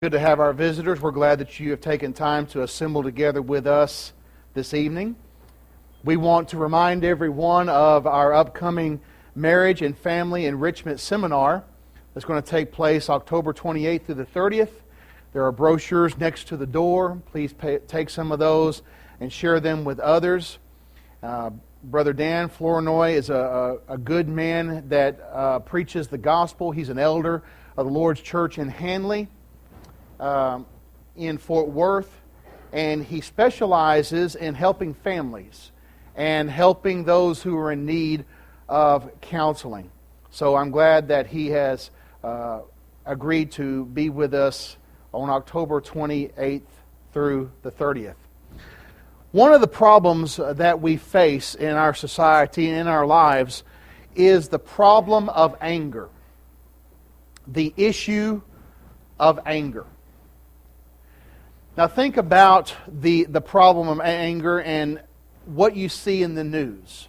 Good to have our visitors. We're glad that you have taken time to assemble together with us this evening. We want to remind everyone of our upcoming Marriage and Family Enrichment Seminar that's going to take place October 28th through the 30th. There are brochures next to the door. Please take some of those and share them with others. Brother Dan Flournoy is a good man that preaches the gospel. He's an elder of the Lord's Church in Hanley. In Fort Worth, and he specializes in helping families and helping those who are in need of counseling. So I'm glad that he has agreed to be with us on October 28th through the 30th. One of the problems that we face in our society and in our lives is the problem of anger. The issue of anger. Now think about the problem of anger and what you see in the news.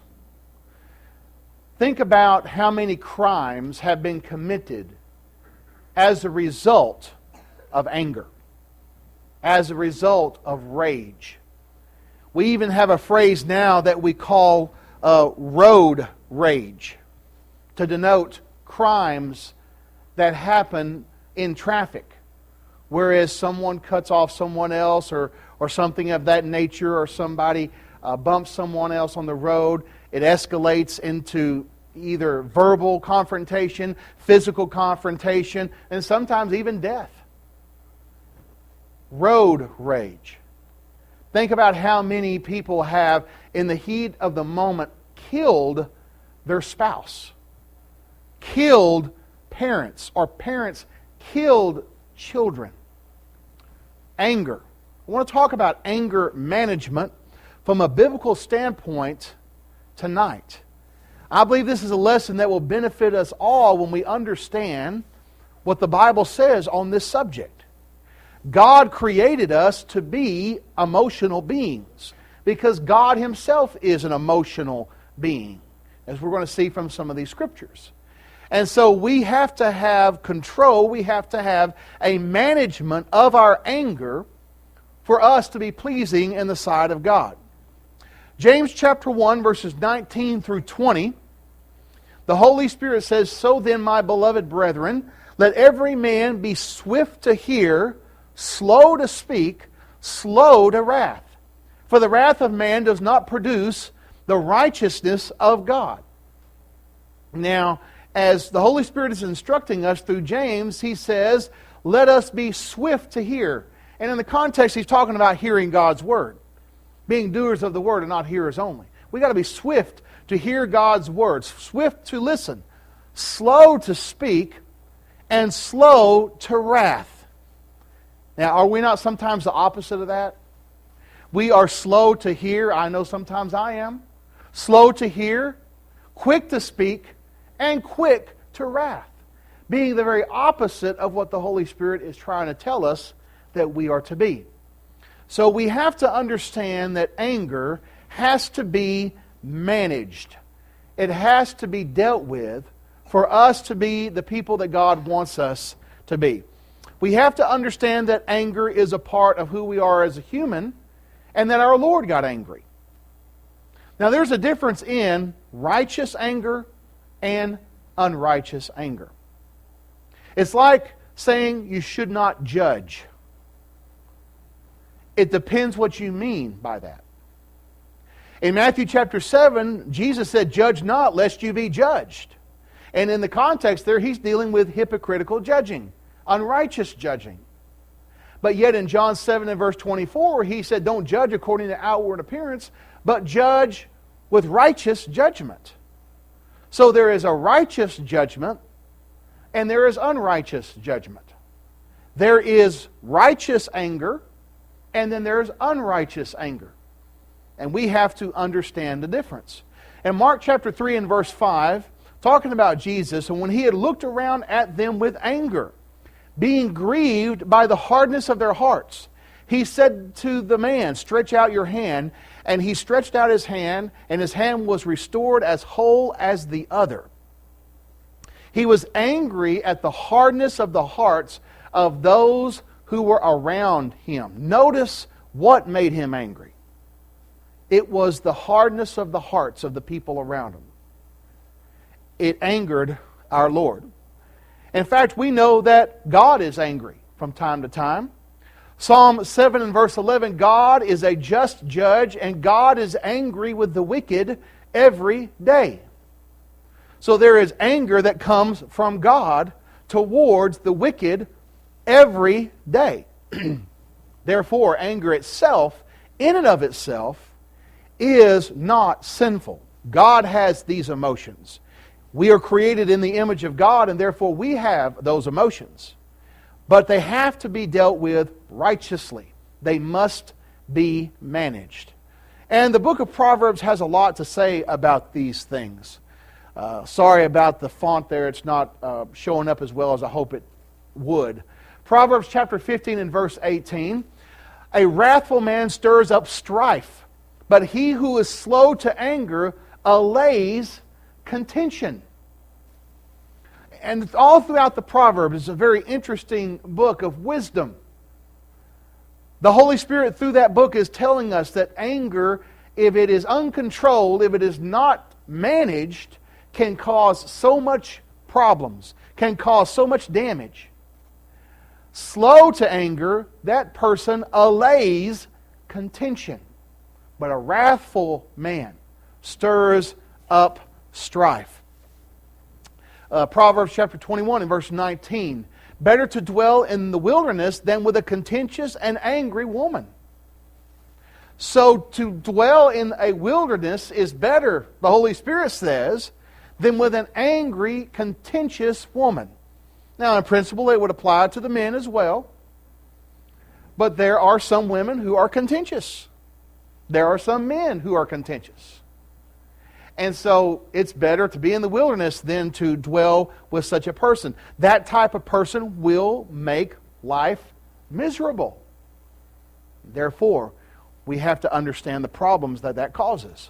Think about how many crimes have been committed as a result of anger, as a result of rage. We even have a phrase now that we call road rage to denote crimes that happen in traffic. Whereas someone cuts off someone else or something of that nature, or somebody bumps someone else on the road, it escalates into either verbal confrontation, physical confrontation, and sometimes even death. Road rage. Think about how many people have, in the heat of the moment, killed their spouse, killed parents, or parents killed children. Anger. I want to talk about anger management from a biblical standpoint tonight. I believe this is a lesson that will benefit us all when we understand what the Bible says on this subject. God created us to be emotional beings because God Himself is an emotional being, as we're going to see from some of these scriptures. And so we have to have control, we have to have a management of our anger for us to be pleasing in the sight of God. James chapter 1 verses 19 through 20, the Holy Spirit says, "So then, my beloved brethren, let every man be swift to hear, slow to speak, slow to wrath. For the wrath of man does not produce the righteousness of God." Now, as the Holy Spirit is instructing us through James, he says, let us be swift to hear. And in the context, he's talking about hearing God's Word. Being doers of the Word and not hearers only. We've got to be swift to hear God's words, swift to listen, slow to speak, and slow to wrath. Now, are we not sometimes the opposite of that? We are slow to hear. I know sometimes I am. Slow to hear, quick to speak, and quick to wrath, being the very opposite of what the Holy Spirit is trying to tell us that we are to be. So we have to understand that anger has to be managed. It has to be dealt with for us to be the people that God wants us to be. We have to understand that anger is a part of who we are as a human, and that our Lord got angry. Now there's a difference in righteous anger and unrighteous anger. It's like saying you should not judge. It depends what you mean by that. In Matthew chapter 7, Jesus said, "Judge not, lest you be judged." And in the context there, he's dealing with hypocritical judging, unrighteous judging. But yet in John 7 and verse 24, he said, "Don't judge according to outward appearance, but judge with righteous judgment." So there is a righteous judgment and there is unrighteous judgment. There is righteous anger and then there is unrighteous anger. And we have to understand the difference. In Mark chapter 3 and verse 5, talking about Jesus, and when he had looked around at them with anger, being grieved by the hardness of their hearts, he said to the man, "Stretch out your hand." And he stretched out his hand, and his hand was restored as whole as the other. He was angry at the hardness of the hearts of those who were around him. Notice what made him angry. It was the hardness of the hearts of the people around him. It angered our Lord. In fact, we know that God is angry from time to time. Psalm 7 and verse 11, God is a just judge, and God is angry with the wicked every day. So there is anger that comes from God towards the wicked every day. Therefore, anger itself, in and of itself, is not sinful. God has these emotions. We are created in the image of God, and therefore we have those emotions. But they have to be dealt with righteously. They must be managed. And the book of Proverbs has a lot to say about these things. Sorry about the font there. It's not showing up as well as I hope it would. Proverbs chapter 15 and verse 18. A wrathful man stirs up strife, but he who is slow to anger allays contention. And all throughout the Proverbs is a very interesting book of wisdom. The Holy Spirit through that book is telling us that anger, if it is uncontrolled, if it is not managed, can cause so much problems, can cause so much damage. Slow to anger, that person allays contention. But a wrathful man stirs up strife. Proverbs chapter 21 and verse 19. Better to dwell in the wilderness than with a contentious and angry woman. So to dwell in a wilderness is better, the Holy Spirit says, than with an angry, contentious woman. Now, in principle, it would apply to the men as well. But there are some women who are contentious. There are some men who are contentious. And so it's better to be in the wilderness than to dwell with such a person. That type of person will make life miserable. Therefore, we have to understand the problems that causes.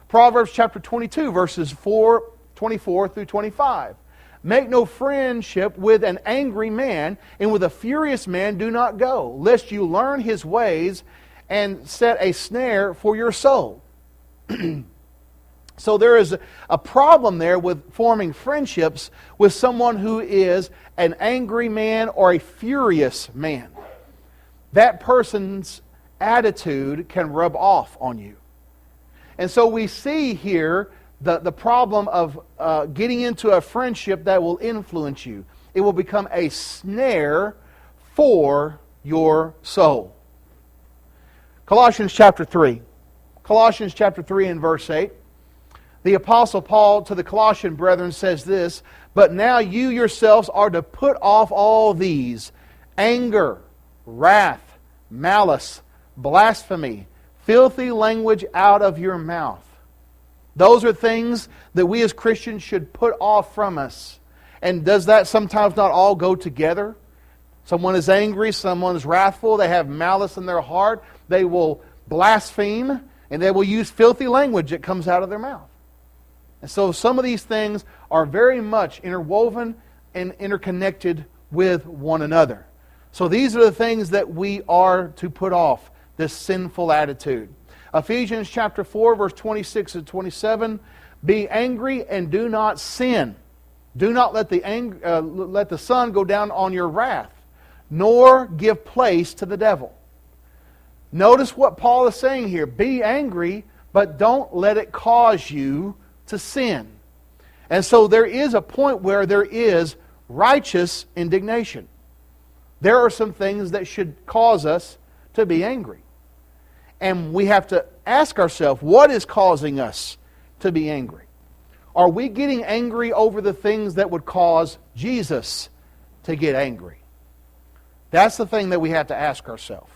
Proverbs chapter 22, verses 24 through 25. Make no friendship with an angry man, and with a furious man do not go, lest you learn his ways and set a snare for your soul. So there is a problem there with forming friendships with someone who is an angry man or a furious man. That person's attitude can rub off on you. And so we see here the problem of getting into a friendship that will influence you. It will become a snare for your soul. Colossians chapter 3. Colossians chapter 3 and verse 8. The Apostle Paul to the Colossian brethren says this, but now you yourselves are to put off all these: anger, wrath, malice, blasphemy, filthy language out of your mouth. Those are things that we as Christians should put off from us. And does that sometimes not all go together? Someone is angry, someone is wrathful, they have malice in their heart, they will blaspheme, and they will use filthy language that comes out of their mouth. And so some of these things are very much interwoven and interconnected with one another. So these are the things that we are to put off, this sinful attitude. Ephesians chapter 4, verse 26 and 27, be angry and do not sin. Do not let the sun go down on your wrath, nor give place to the devil. Notice what Paul is saying here. Be angry, but don't let it cause you to sin. And so there is a point where there is righteous indignation. There are some things that should cause us to be angry. And we have to ask ourselves, what is causing us to be angry? Are we getting angry over the things that would cause Jesus to get angry? That's the thing that we have to ask ourselves.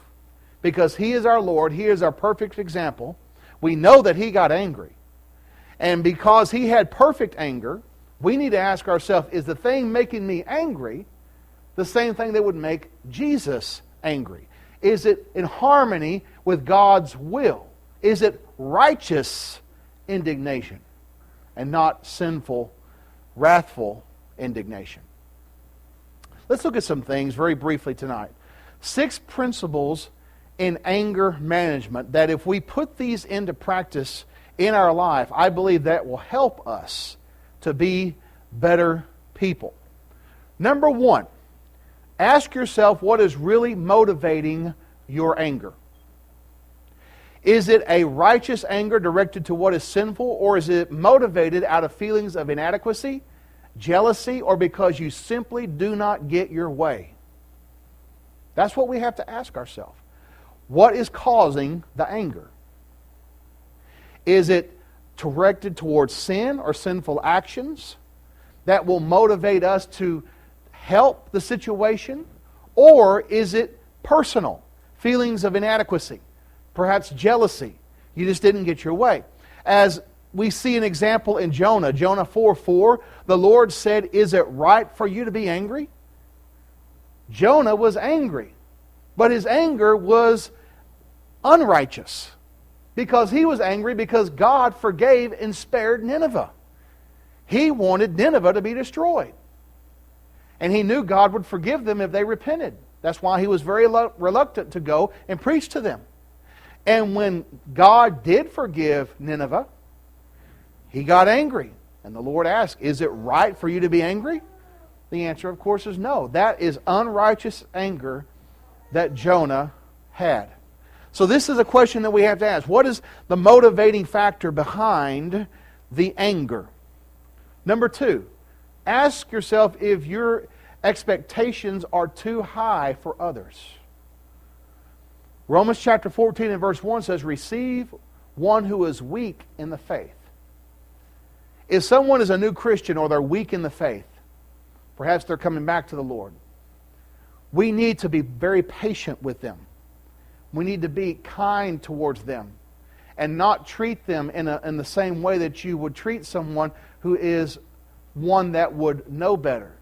Because He is our Lord, He is our perfect example. We know that He got angry. And because He had perfect anger, we need to ask ourselves, is the thing making me angry the same thing that would make Jesus angry? Is it in harmony with God's will? Is it righteous indignation and not sinful, wrathful indignation? Let's look at some things very briefly tonight. 6 principles in anger management that if we put these into practice in our life, I believe that will help us to be better people. Number 1, ask yourself what is really motivating your anger. Is it a righteous anger directed to what is sinful, or is it motivated out of feelings of inadequacy, jealousy, or because you simply do not get your way? That's what we have to ask ourselves. What is causing the anger? Is it directed towards sin or sinful actions that will motivate us to help the situation? Or is it personal? Feelings of inadequacy, perhaps jealousy. You just didn't get your way. As we see an example in Jonah 4:4, the Lord said, "Is it right for you to be angry?" Jonah was angry, but his anger was unrighteous because he was angry because God forgave and spared Nineveh. He wanted Nineveh to be destroyed. And he knew God would forgive them if they repented. That's why he was very reluctant to go and preach to them. And when God did forgive Nineveh, he got angry. And the Lord asked, "Is it right for you to be angry?" The answer, of course, is no. That is unrighteous anger that Jonah had. So this is a question that we have to ask. What is the motivating factor behind the anger? Number 2, ask yourself if your expectations are too high for others. Romans chapter 14 and verse 1 says, "Receive one who is weak in the faith." If someone is a new Christian or they're weak in the faith, perhaps they're coming back to the Lord, we need to be very patient with them. We need to be kind towards them and not treat them in the same way that you would treat someone who is one that would know better,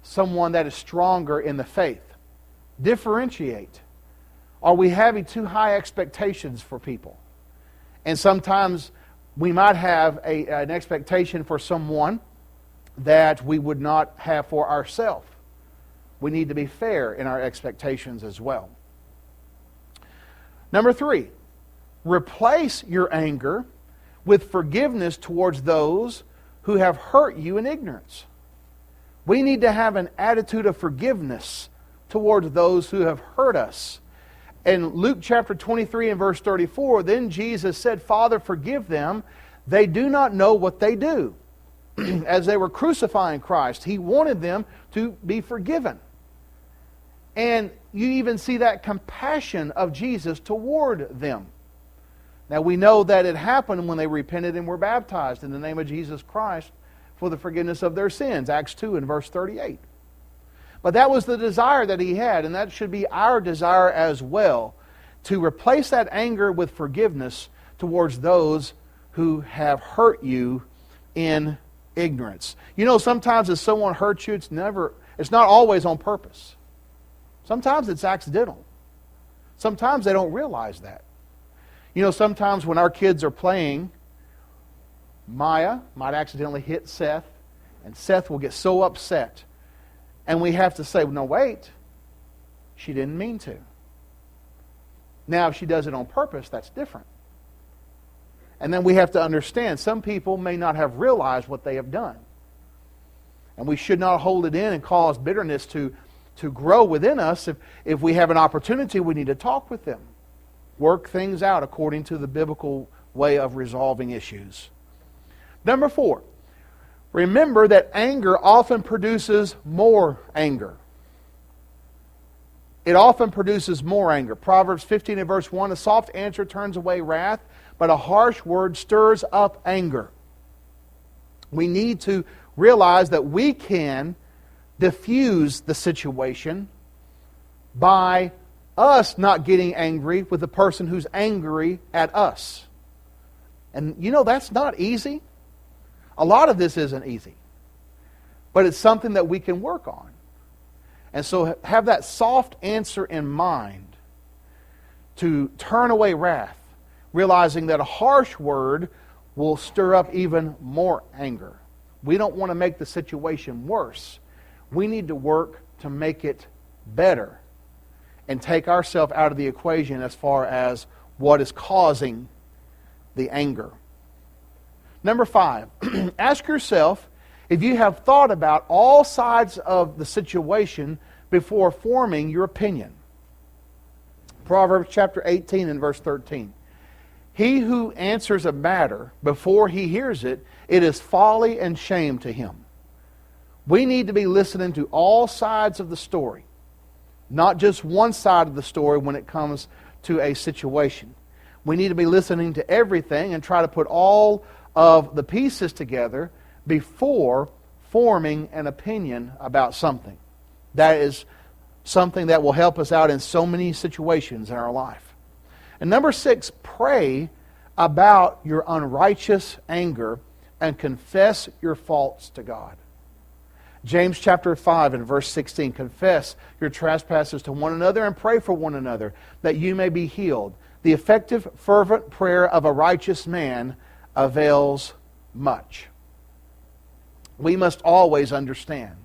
someone that is stronger in the faith. Differentiate. Are we having too high expectations for people? And sometimes we might have an expectation for someone that we would not have for ourselves. We need to be fair in our expectations as well. Number 3, replace your anger with forgiveness towards those who have hurt you in ignorance. We need to have an attitude of forgiveness towards those who have hurt us. In Luke chapter 23 and verse 34, then Jesus said, "Father, forgive them. They do not know what they do." As they were crucifying Christ, He wanted them to be forgiven. And you even see that compassion of Jesus toward them. Now we know that it happened when they repented and were baptized in the name of Jesus Christ for the forgiveness of their sins. Acts 2 and verse 38. But that was the desire that He had, and that should be our desire as well, to replace that anger with forgiveness towards those who have hurt you in ignorance. You know, sometimes if someone hurts you, it's not always on purpose. Sometimes it's accidental. Sometimes they don't realize that. You know, sometimes when our kids are playing, Maya might accidentally hit Seth, and Seth will get so upset. And we have to say, no, wait, she didn't mean to. Now, if she does it on purpose, that's different. And then we have to understand, some people may not have realized what they have done. And we should not hold it in and cause bitterness to grow within us. If we have an opportunity, we need to talk with them. Work things out according to the biblical way of resolving issues. Number 4, remember that anger often produces more anger. It often produces more anger. Proverbs 15 and verse 1, a soft answer turns away wrath, but a harsh word stirs up anger. We need to realize that we can diffuse the situation by us not getting angry with the person who's angry at us. And you know, that's not easy. A lot of this isn't easy. But it's something that we can work on. And so have that soft answer in mind to turn away wrath, realizing that a harsh word will stir up even more anger. We don't want to make the situation worse. We need to work to make it better. and take ourselves out of the equation as far as what is causing the anger. Number 5, ask yourself if you have thought about all sides of the situation before forming your opinion. Proverbs chapter 18 and verse 13. He who answers a matter before he hears it, it is folly and shame to him. We need to be listening to all sides of the story, not just one side of the story when it comes to a situation. We need to be listening to everything and try to put all of the pieces together before forming an opinion about something. That is something that will help us out in so many situations in our life. And number 6, pray about your unrighteous anger and confess your faults to God. James chapter 5 and verse 16, confess your trespasses to one another and pray for one another that you may be healed. The effective, fervent prayer of a righteous man avails much. We must always understand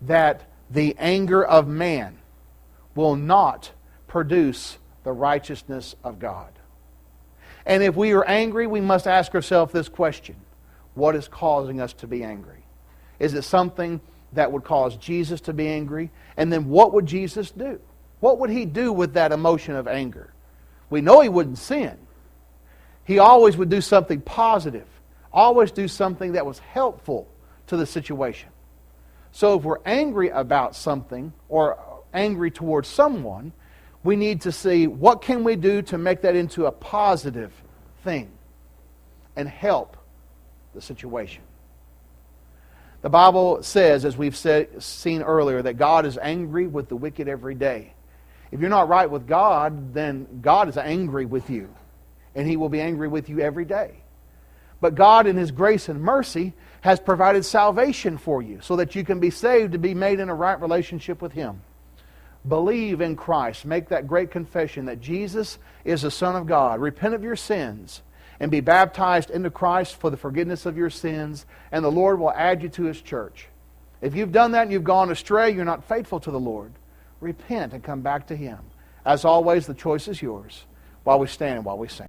that the anger of man will not produce the righteousness of God. And if we are angry, we must ask ourselves this question: what is causing us to be angry? Is it something that would cause Jesus to be angry? And then what would Jesus do? What would he do with that emotion of anger? We know he wouldn't sin. He always would do something positive. Always do something that was helpful to the situation. So if we're angry about something or angry towards someone, we need to see what can we do to make that into a positive thing and help the situation. The Bible says, as we've seen earlier, that God is angry with the wicked every day. If you're not right with God, then God is angry with you. And he will be angry with you every day. But God, in his grace and mercy, has provided salvation for you so that you can be saved to be made in a right relationship with him. Believe in Christ. Make that great confession that Jesus is the Son of God. Repent of your sins and be baptized into Christ for the forgiveness of your sins, and the Lord will add you to his church. If you've done that and you've gone astray, you're not faithful to the Lord, repent and come back to him. As always, the choice is yours while we stand and while we sing.